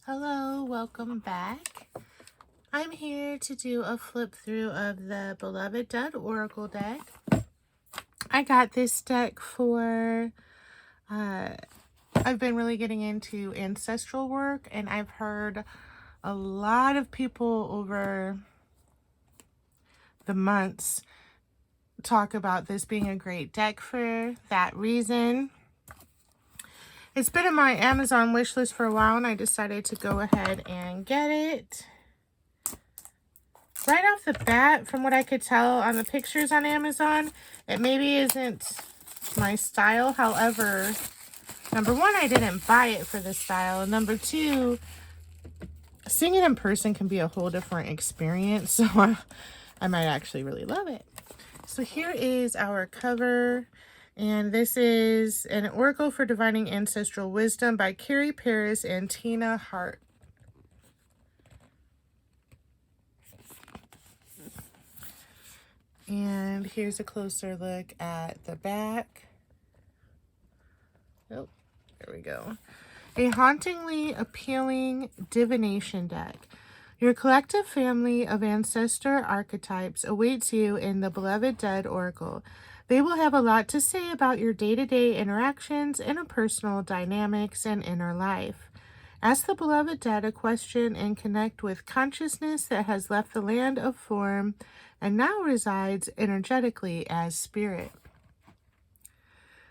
Hello, welcome back. I'm here to do a flip through of the Beloved Dead Oracle deck. I got this deck for, I've been really getting into ancestral work, and I've heard a lot of people over the months talk about this being a great deck for that reason. It's been in my Amazon wish list for a while, and I decided to go ahead and get it. Right off the bat, from what I could tell on the pictures on Amazon, it maybe isn't my style. However, number one, I didn't buy it for the style. And number two, seeing it in person can be a whole different experience. So I might actually really love it. So here is our cover. And this is an Oracle for Divining Ancestral Wisdom by Carrie Paris and Tina Hart. And here's a closer look at the back. Oh, there we go. A hauntingly appealing divination deck. Your collective family of ancestor archetypes awaits you in the Beloved Dead Oracle. They will have a lot to say about your day-to-day interactions, interpersonal dynamics, and inner life. Ask the Beloved Dead a question and connect with consciousness that has left the land of form and now resides energetically as spirit.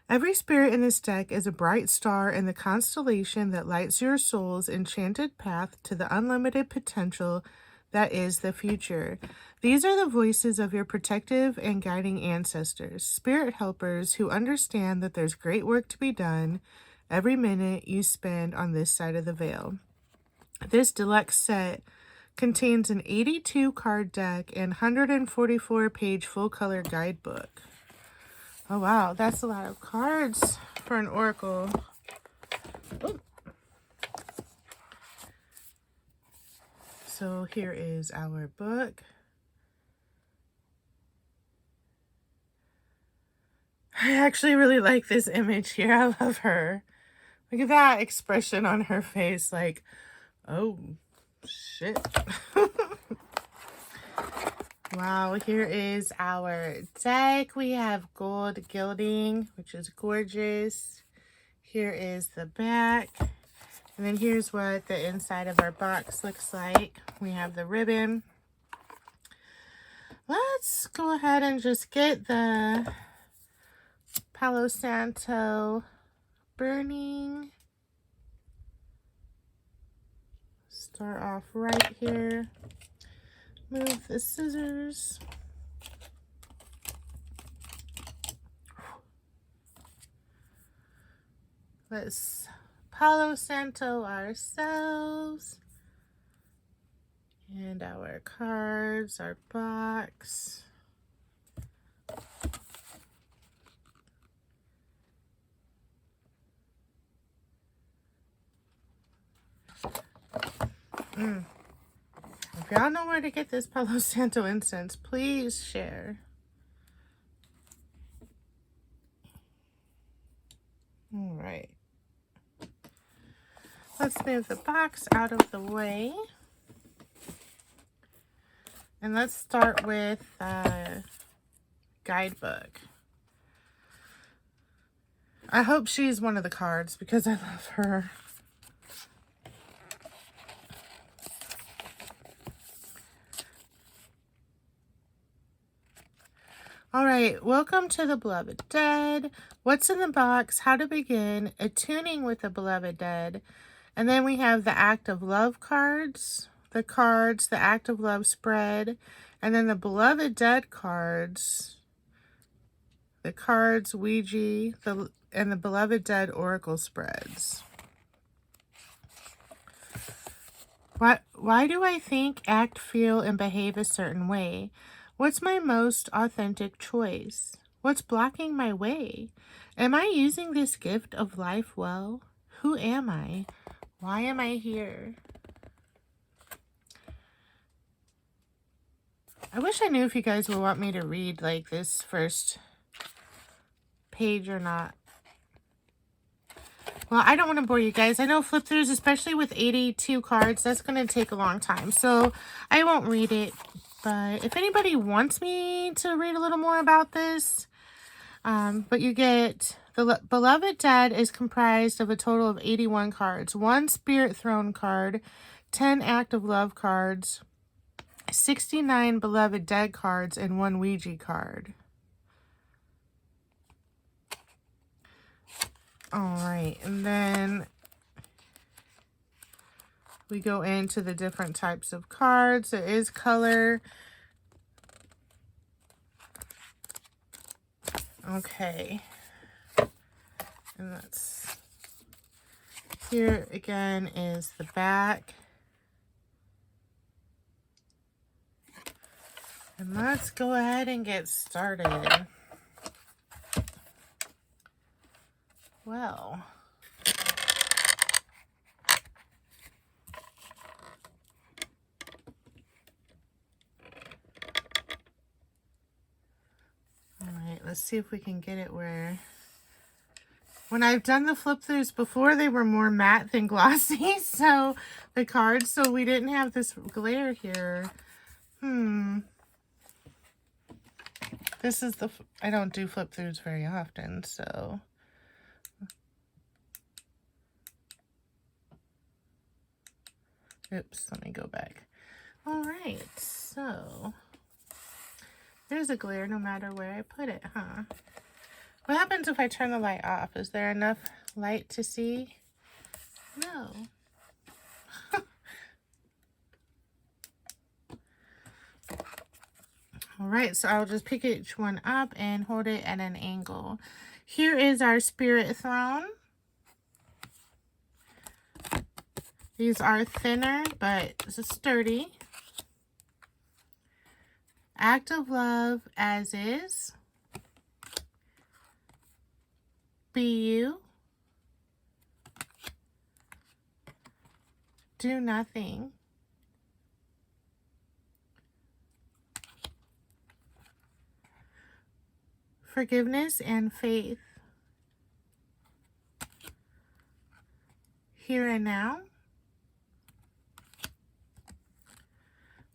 Every spirit in this deck is a bright star in the constellation that lights your soul's enchanted path to the unlimited potential that is the future. These are the voices of your protective and guiding ancestors, spirit helpers who understand that there's great work to be done every minute you spend on this side of the veil. This deluxe set contains an 82 card deck and 144 page full color guidebook. Oh wow, that's a lot of cards for an oracle. Ooh. So here is our book. I actually really like this image here. I love her. Look at that expression on her face, like, oh shit. Wow, here is our deck. We have gold gilding, which is gorgeous. Here is the back. And then here's what the inside of our box looks like. We have the ribbon. Let's go ahead and just get the Palo Santo burning. Start off right here. Move the scissors. Let's Palo Santo ourselves. And our cards, our box. If y'all know where to get this Palo Santo incense, please share. All right. Let's move the box out of the way. And let's start with the guidebook. I hope she's one of the cards because I love her. All right, welcome to the Beloved Dead. What's in the box? How to begin attuning with the Beloved Dead. And then we have the Act of Love cards, the Act of Love spread, and then the Beloved Dead cards, the cards Ouija, and the Beloved Dead Oracle spreads. Why do I think, act, feel, and behave a certain way? What's my most authentic choice? What's blocking my way? Am I using this gift of life well? Who am I? Why am I here? I wish I knew if you guys would want me to read like this first page or not. Well, I don't want to bore you guys. I know flip throughs, especially with 82 cards, that's going to take a long time. So I won't read it. But if anybody wants me to read a little more about this, but you get the Beloved Dead is comprised of a total of 81 cards, 1 Spirit Throne card, 10 Act of Love cards, 69 Beloved Dead cards, and 1 Ouija card. All right, and then we go into the different types of cards. There is color. Okay. And that's, here again is the back. And let's go ahead and get started. Well, all right, let's see if we can get it where, when I've done the flip throughs before, they were more matte than glossy, so the cards, so we didn't have this glare here. This is the, I don't do flip throughs very often, so. Oops, let me go back. All right, so there's a glare no matter where I put it, huh? What happens if I turn the light off? Is there enough light to see? No. All right, so I'll just pick each one up and hold it at an angle. Here is our Spirit Throne. These are thinner, but sturdy. Act of Love, As Is. Be You. Do Nothing. Forgiveness and Faith. Here and Now.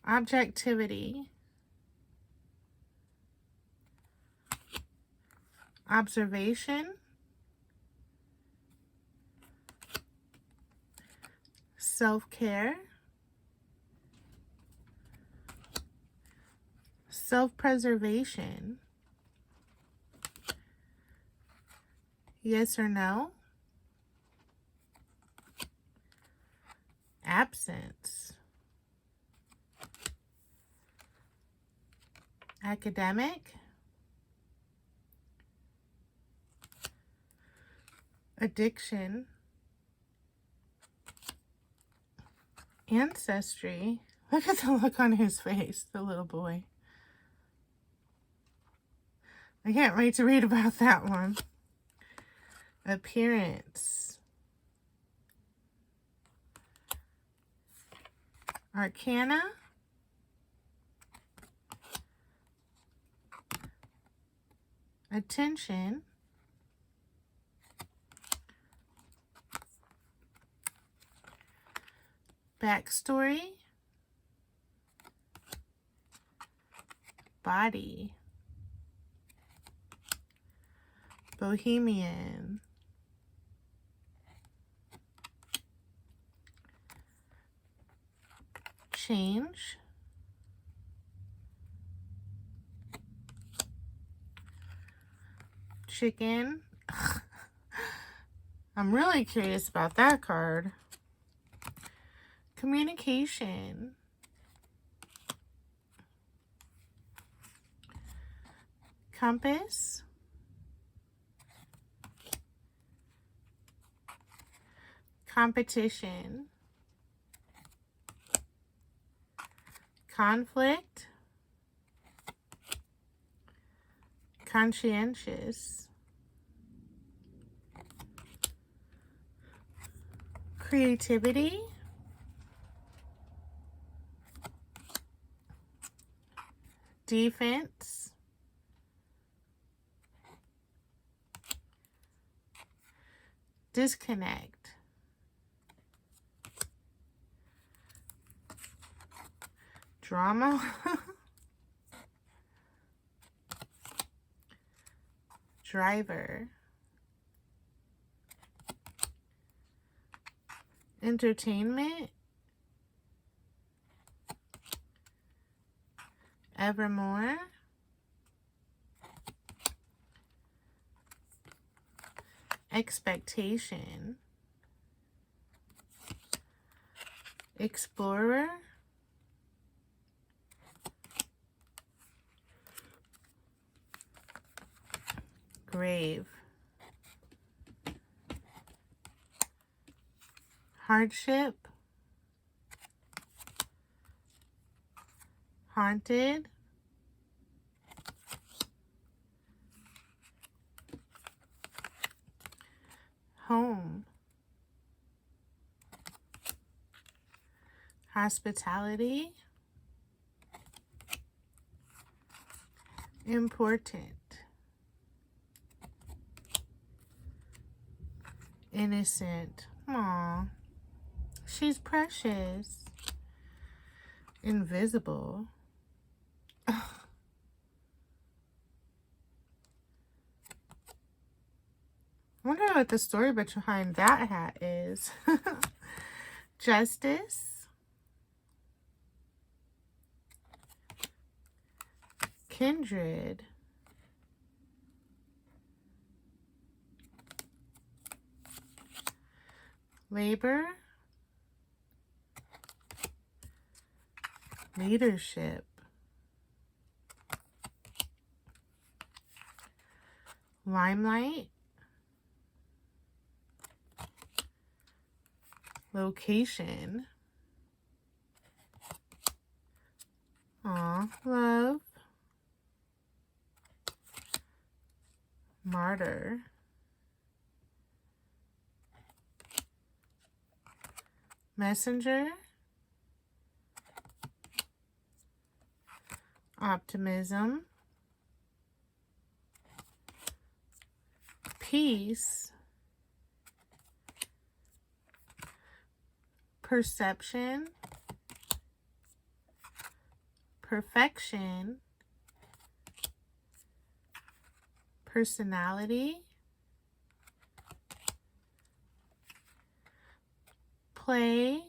Objectivity. Observation. Self-care. Self-preservation. Yes or No. Absence. Academic. Addiction. Ancestry. Look at the look on his face, the little boy. I can't wait to read about that one. Appearance. Arcana. Attention. Backstory. Body. Bohemian. Change. Chicken. I'm really curious about that card. Communication. Compass. Competition. Conflict. Conscientious. Creativity. Defense. disconnect, drama, driver, entertainment, evermore, expectation, explorer, grave, hardship, haunted, home, hospitality, important, innocent, aw, she's precious, invisible, I wonder what the story behind that hat is. Justice, kindred, labor, leadership, limelight, location, aw, love, martyr, messenger, optimism, peace, perception, perfection, personality, play,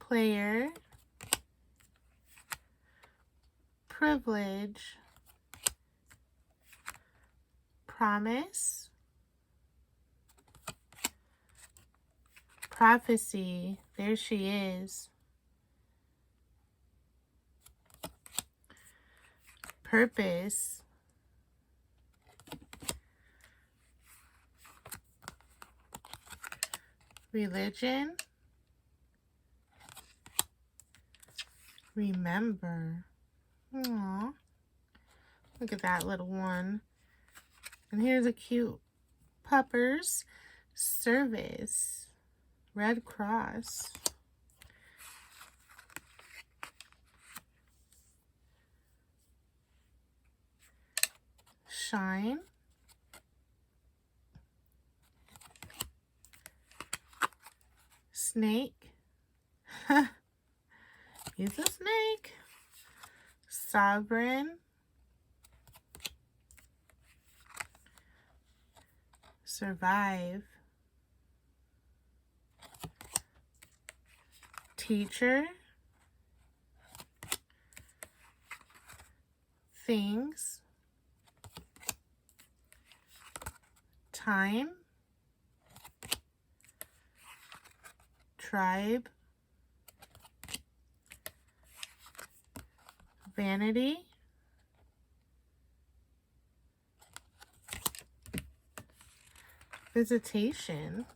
player, privilege, promise, prophecy, there she is, purpose, religion, remember, aw, look at that little one, and here's a cute puppers, service, Red Cross, shine, snake, he's a snake, sovereign, survive, teacher, things, time, tribe, vanity, visitation,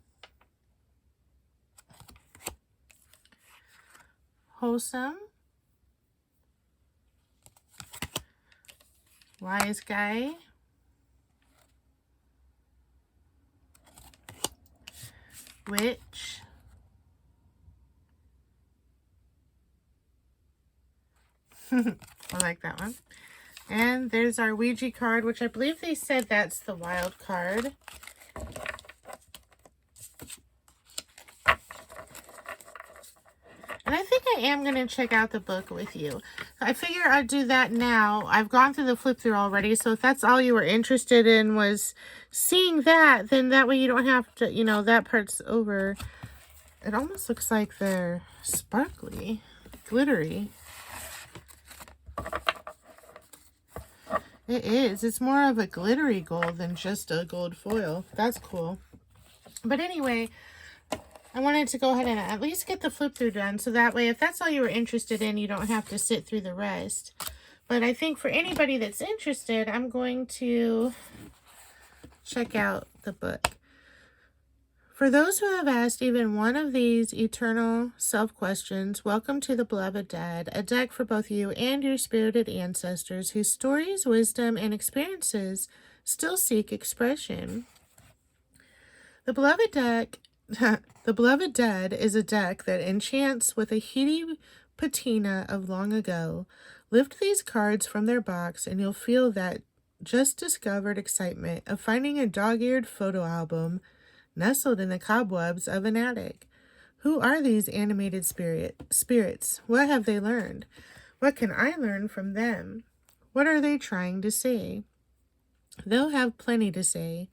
wholesome, wise guy, witch, I like that one, And there's our Ouija card, which I believe they said that's the wild card. And I think I am going to check out the book with you. I figure I'd do that now. I've gone through the flip through already, so if that's all you were interested in was seeing that, then that way you don't have to, you know, that part's over. It almost looks like they're sparkly, glittery. It is. It's more of a glittery gold than just a gold foil. That's cool. But anyway, I wanted to go ahead and at least get the flip through done, so that way if that's all you were interested in, you don't have to sit through the rest. But I think for anybody that's interested, I'm going to check out the book. For those who have asked even one of these eternal self-questions, welcome to the Beloved Dead, a deck for both you and your spirited ancestors whose stories, wisdom, and experiences still seek expression. The Beloved Deck The Beloved Dead is a deck that enchants with a heady patina of long ago. Lift these cards from their box and you'll feel that just discovered excitement of finding a dog-eared photo album nestled in the cobwebs of an attic. Who are these animated spirits? What have they learned? What can I learn from them? What are they trying to say? They'll have plenty to say.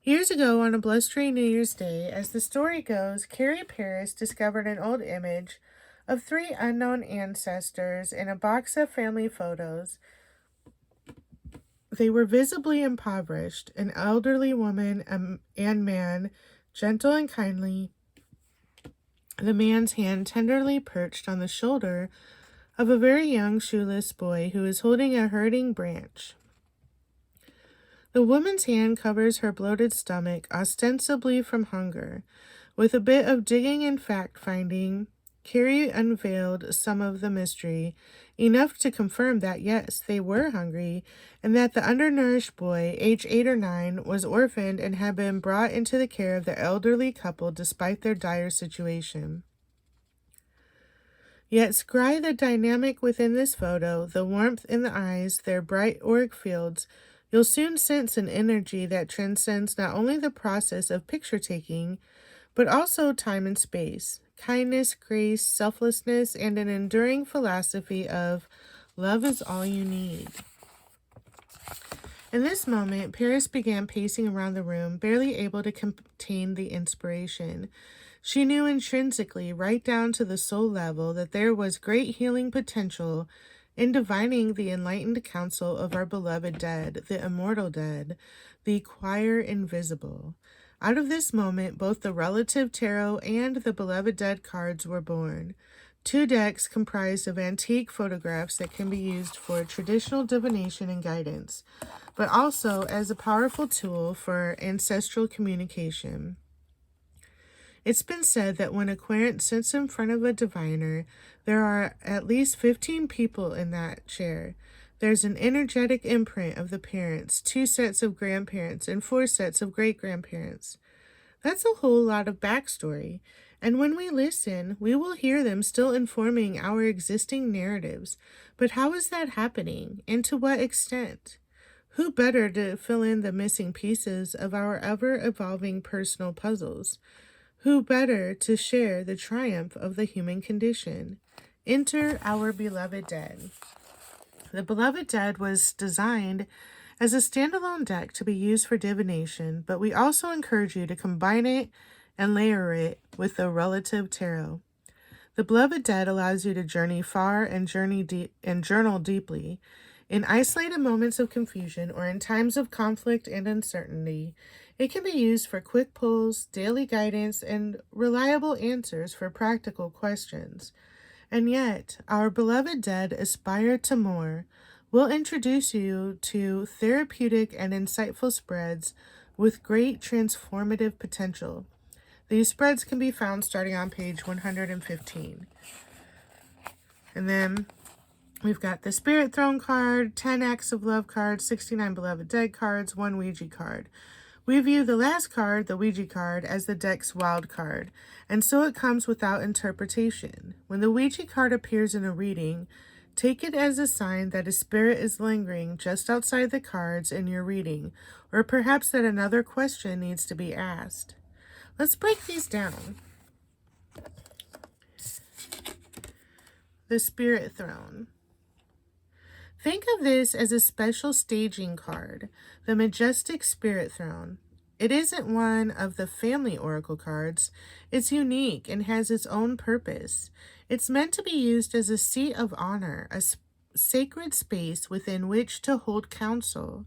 Years ago, on a blustery New Year's Day, as the story goes, Carrie Paris discovered an old image of 3 unknown ancestors in a box of family photos. They were visibly impoverished, an elderly woman and man, gentle and kindly, the man's hand tenderly perched on the shoulder of a very young shoeless boy who is holding a hurting branch. The woman's hand covers her bloated stomach, ostensibly from hunger. With a bit of digging and fact-finding, Carrie unveiled some of the mystery, enough to confirm that, yes, they were hungry, and that the undernourished boy, age 8 or 9, was orphaned and had been brought into the care of the elderly couple despite their dire situation. Yet scry the dynamic within this photo, the warmth in the eyes, their bright auric fields, you'll soon sense an energy that transcends not only the process of picture-taking, but also time and space, kindness, grace, selflessness, and an enduring philosophy of love is all you need. In this moment, Paris began pacing around the room, barely able to contain the inspiration. She knew intrinsically, right down to the soul level, that there was great healing potential in divining the enlightened counsel of our beloved dead, the immortal dead, the choir invisible. Out of this moment, both the relative tarot and the beloved dead cards were born. 2 decks comprised of antique photographs that can be used for traditional divination and guidance, but also as a powerful tool for ancestral communication. It's been said that when a querent sits in front of a diviner, there are at least 15 people in that chair. There's an energetic imprint of the parents, 2 sets of grandparents, and 4 sets of great-grandparents. That's a whole lot of backstory, and when we listen, we will hear them still informing our existing narratives. But how is that happening, and to what extent? Who better to fill in the missing pieces of our ever-evolving personal puzzles? Who better to share the triumph of the human condition? Enter our beloved dead. The Beloved Dead was designed as a standalone deck to be used for divination, but we also encourage you to combine it and layer it with the relative tarot. The Beloved Dead allows you to journey far and journal deeply. In isolated moments of confusion or in times of conflict and uncertainty, it can be used for quick pulls, daily guidance, and reliable answers for practical questions. And yet, our beloved dead aspire to more. We'll introduce you to therapeutic and insightful spreads with great transformative potential. These spreads can be found starting on page 115. And then we've got the Spirit Throne card, 10 Acts of Love cards, 69 Beloved Dead cards, 1 Ouija card. We view the last card, the Ouija card, as the deck's wild card, and so it comes without interpretation. When the Ouija card appears in a reading, Take it as a sign that a spirit is lingering just outside the cards in your reading, or perhaps that another question needs to be asked. Let's break these down. The Spirit Throne. Think of this as a special staging card, the Majestic Spirit Throne. It isn't one of the family oracle cards. It's unique and has its own purpose. It's meant to be used as a seat of honor, a sacred space within which to hold counsel.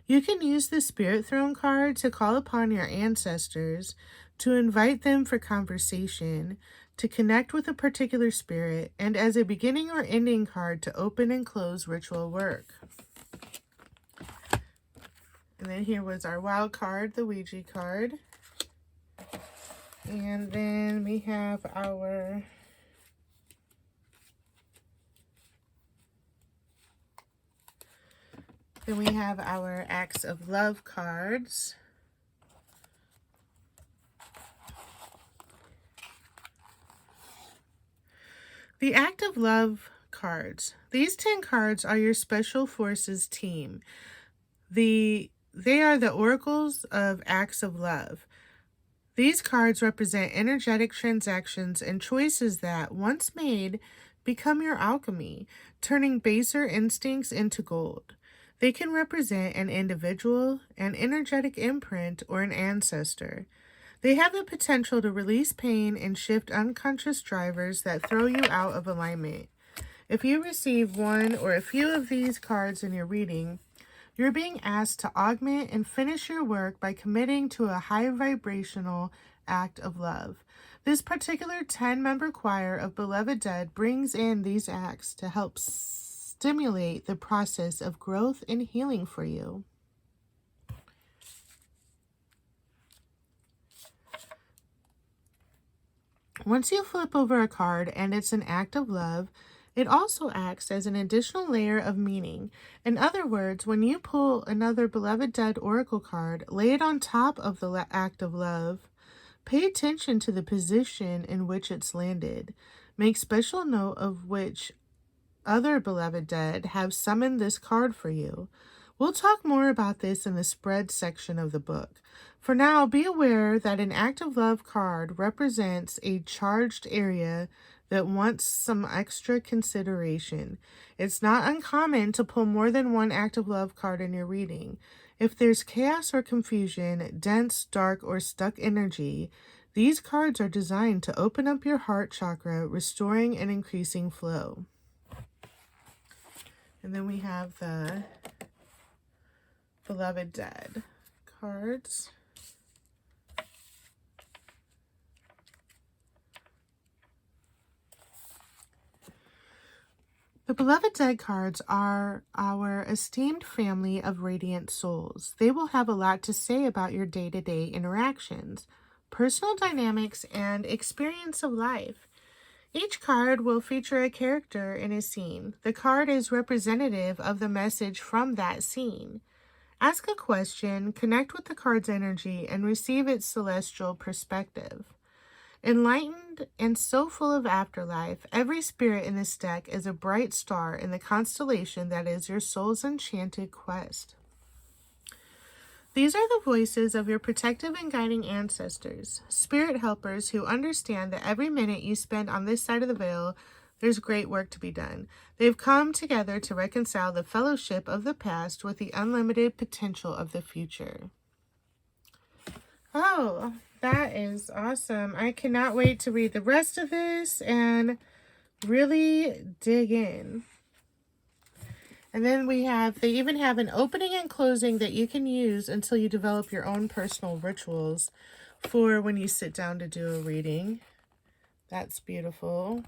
You can use the Spirit Throne card to call upon your ancestors, to invite them for conversation, to connect with a particular spirit, and as a beginning or ending card to open and close ritual work. And then here was our wild card, the Ouija card. And then we have our Acts of Love cards. The Act of Love cards. These 10 cards are your Special Forces team. They are the oracles of acts of love. These cards represent energetic transactions and choices that, once made, become your alchemy, turning baser instincts into gold. They can represent an individual, an energetic imprint, or an ancestor. They have the potential to release pain and shift unconscious drivers that throw you out of alignment. If you receive one or a few of these cards in your reading, you're being asked to augment and finish your work by committing to a high vibrational act of love. This particular 10-member choir of beloved dead brings in these acts to help stimulate the process of growth and healing for you. Once you flip over a card and it's an act of love, it also acts as an additional layer of meaning. In other words, when you pull another beloved dead oracle card, lay it on top of the act of love. Pay attention to the position in which it's landed. Make special note of which other beloved dead have summoned this card for you. We'll talk more about this in the spread section of the book. For now, be aware that an act of love card represents a charged area that wants some extra consideration. It's not uncommon to pull more than one act of love card in your reading. If there's chaos or confusion, dense, dark, or stuck energy, these cards are designed to open up your heart chakra, restoring and increasing flow. And then we have the Beloved Dead cards. The Beloved Dead cards are our esteemed family of radiant souls. They will have a lot to say about your day-to-day interactions, personal dynamics, and experience of life. Each card will feature a character in a scene. The card is representative of the message from that scene. Ask a question, connect with the card's energy, and receive its celestial perspective. Enlightened and so full of afterlife, every spirit in this deck is a bright star in the constellation that is your soul's enchanted quest. These are the voices of your protective and guiding ancestors, spirit helpers who understand that every minute you spend on this side of the veil, there's great work to be done. They've come together to reconcile the fellowship of the past with the unlimited potential of the future. Oh, that is awesome. I cannot wait to read the rest of this and really dig in. And then they even have an opening and closing that you can use until you develop your own personal rituals for when you sit down to do a reading. That's beautiful.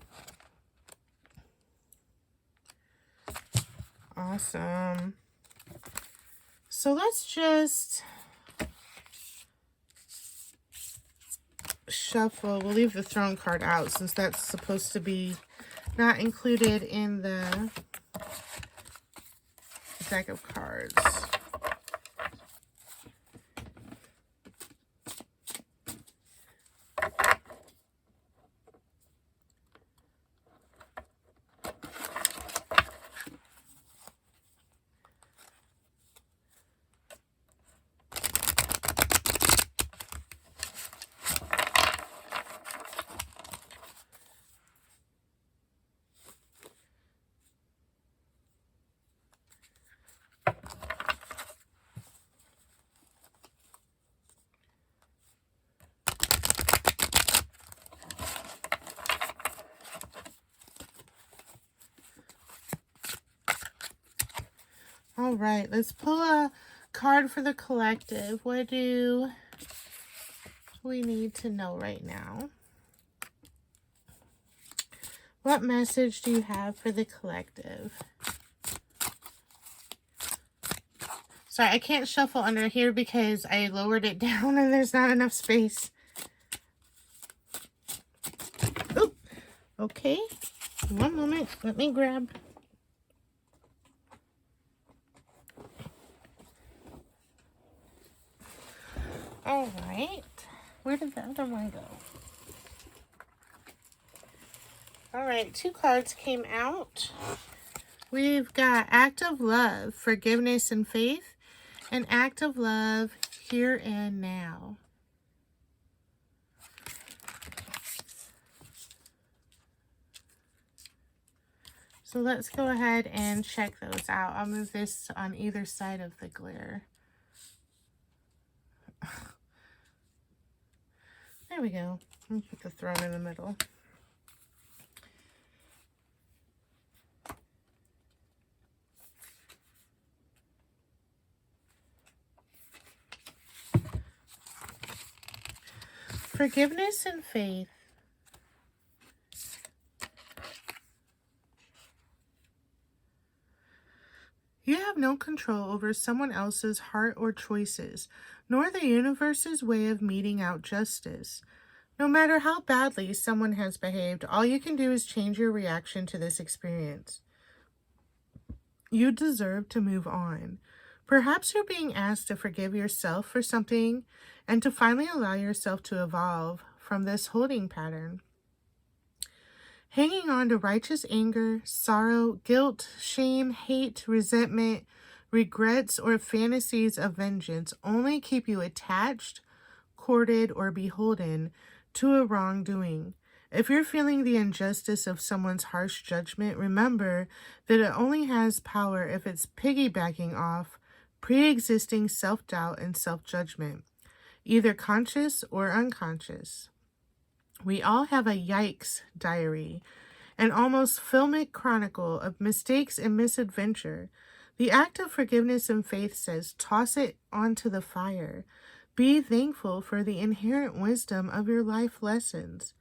Awesome. So let's just shuffle. We'll leave the throne card out since that's supposed to be not included in the deck of cards. All right, let's pull a card for the collective. What do we need to know right now? What message do you have for the collective? Sorry, I can't shuffle under here because I lowered it down and there's not enough space. Oop. Okay, one moment. Let me grab. All right. Where did the other one go? All right, 2 cards came out. We've got act of love, forgiveness and faith, and act of love, here and now. So let's go ahead and check those out. I'll move this on either side of the glare. There we go. Let me put the throne in the middle. Forgiveness and faith. You have no control over someone else's heart or choices, nor the universe's way of meting out justice. No matter how badly someone has behaved, all you can do is change your reaction to this experience. You deserve to move on. Perhaps you're being asked to forgive yourself for something and to finally allow yourself to evolve from this holding pattern. Hanging on to righteous anger, sorrow, guilt, shame, hate, resentment, regrets, or fantasies of vengeance only keep you attached, corded, or beholden to a wrongdoing. If you're feeling the injustice of someone's harsh judgment, remember that it only has power if it's piggybacking off pre-existing self-doubt and self-judgment, either conscious or unconscious. We all have a yikes diary, an almost filmic chronicle of mistakes and misadventure. The act of forgiveness and faith says, toss it onto the fire. Be thankful for the inherent wisdom of your life lessons.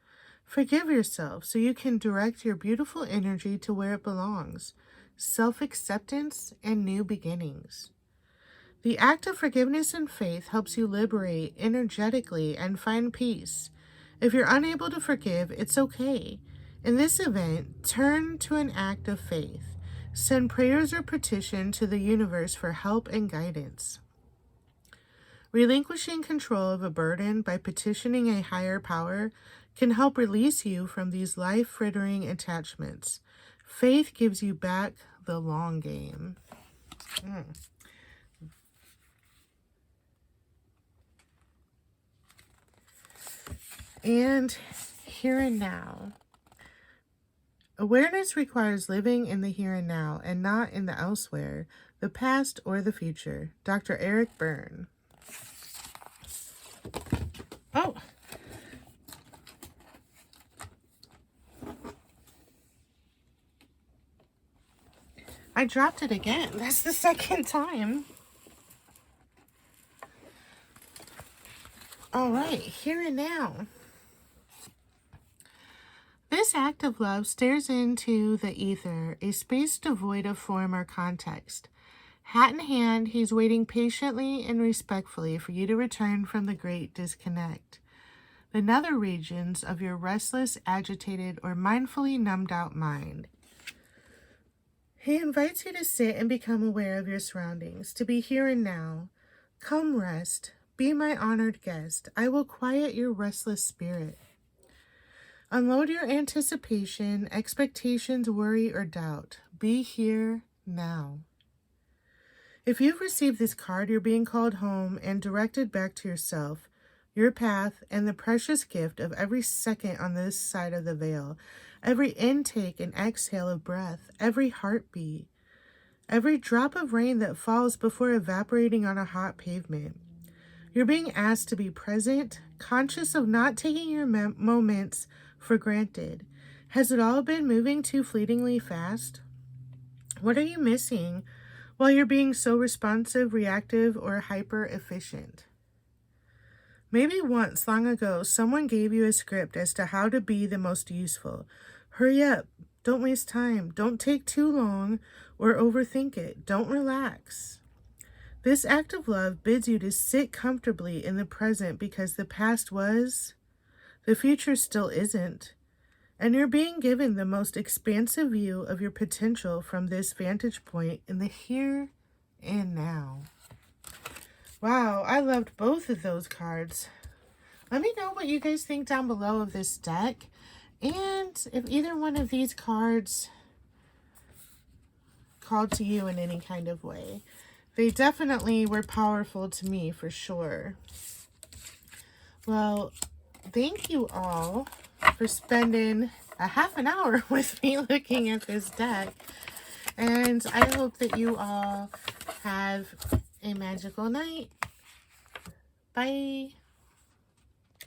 Forgive yourself so you can direct your beautiful energy to where it belongs, self-acceptance and new beginnings. The act of forgiveness and faith helps you liberate energetically and find peace. If you're unable to forgive, it's okay. In this event, turn to an act of faith. Send prayers or petition to the universe for help and guidance. Relinquishing control of a burden by petitioning a higher power can help release you from these life-frittering attachments. Faith gives you back the long game. And here and now. Awareness requires living in the here and now and not in the elsewhere, the past or the future. Dr. Eric Berne. Oh. I dropped it again. That's the second time. All right, here and now. This act of love stares into the ether, a space devoid of form or context. Hat in hand, he's waiting patiently and respectfully for you to return from the great disconnect, the nether regions of your restless, agitated, or mindfully numbed out mind. He invites you to sit and become aware of your surroundings, to be here and now. Come rest. Be my honored guest. I will quiet your restless spirit. Unload your anticipation, expectations, worry, or doubt. Be here now. If you've received this card, you're being called home and directed back to yourself, your path, and the precious gift of every second on this side of the veil, every intake and exhale of breath, every heartbeat, every drop of rain that falls before evaporating on a hot pavement. You're being asked to be present, conscious of not taking your moments for granted. Has it all been moving too fleetingly fast? What are you missing while you're being so responsive, reactive, or hyper efficient. Maybe once, long ago, someone gave you a script as to how to be the most useful. Hurry up. Don't waste time. Don't take too long or overthink it. Don't relax. This act of love bids you to sit comfortably in the present because the past was, the future still isn't, and you're being given the most expansive view of your potential from this vantage point in the here and now. Wow, I loved both of those cards. Let me know what you guys think down below of this deck, and if either one of these cards called to you in any kind of way. They definitely were powerful to me, for sure. Well, thank you all for spending a half an hour with me looking at this deck. And I hope that you all have a magical night. Bye.